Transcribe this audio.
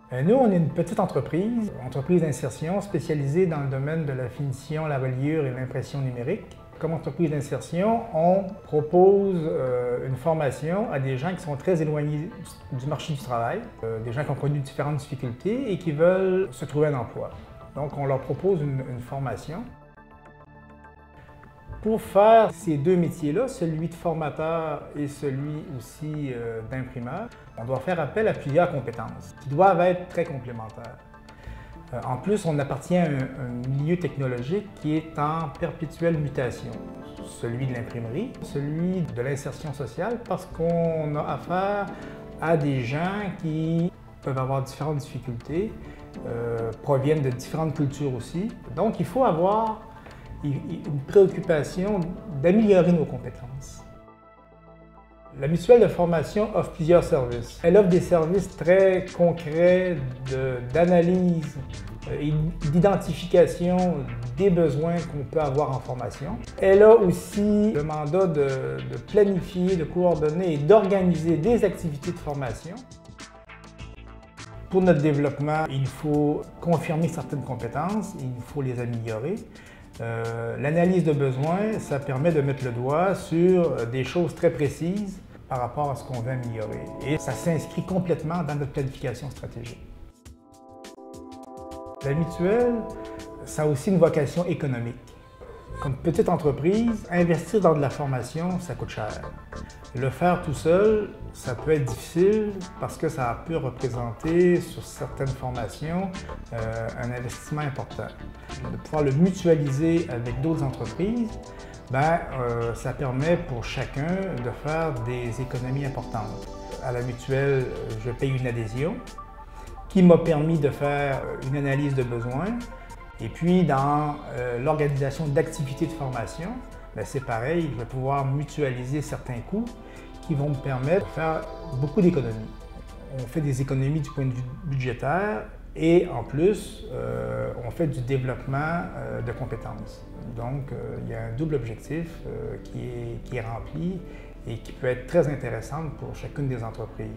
Nous, on est une petite entreprise d'insertion spécialisée dans le domaine de la finition, la reliure et l'impression numérique. Comme entreprise d'insertion, on propose une formation à des gens qui sont très éloignés du marché du travail, des gens qui ont connu différentes difficultés et qui veulent se trouver un emploi. Donc, on leur propose une formation. Pour faire ces deux métiers-là, celui de formateur et celui aussi d'imprimeur, on doit faire appel à plusieurs compétences qui doivent être très complémentaires. En plus, on appartient à un milieu technologique qui est en perpétuelle mutation. Celui de l'imprimerie, celui de l'insertion sociale, parce qu'on a affaire à des gens qui peuvent avoir différentes difficultés, proviennent de différentes cultures aussi. Donc, il faut avoir une préoccupation d'améliorer nos compétences. La mutuelle de formation offre plusieurs services. Elle offre des services très concrets d'analyse et d'identification des besoins qu'on peut avoir en formation. Elle a aussi le mandat de planifier, de coordonner et d'organiser des activités de formation. Pour notre développement, il faut confirmer certaines compétences, il faut les améliorer. L'analyse de besoins, ça permet de mettre le doigt sur des choses très précises par rapport à ce qu'on veut améliorer. Et ça s'inscrit complètement dans notre planification stratégique. La mutuelle, ça a aussi une vocation économique. Comme petite entreprise, investir dans de la formation, ça coûte cher. Le faire tout seul, ça peut être difficile parce que ça peut représenter sur certaines formations un investissement important. De pouvoir le mutualiser avec d'autres entreprises, ça permet pour chacun de faire des économies importantes. À la mutuelle, je paye une adhésion qui m'a permis de faire une analyse de besoins. Et puis, dans l'organisation d'activités de formation, c'est pareil, je vais pouvoir mutualiser certains coûts qui vont me permettre de faire beaucoup d'économies. On fait des économies du point de vue budgétaire et en plus, on fait du développement de compétences. Donc, il y a un double objectif qui est rempli et qui peut être très intéressant pour chacune des entreprises.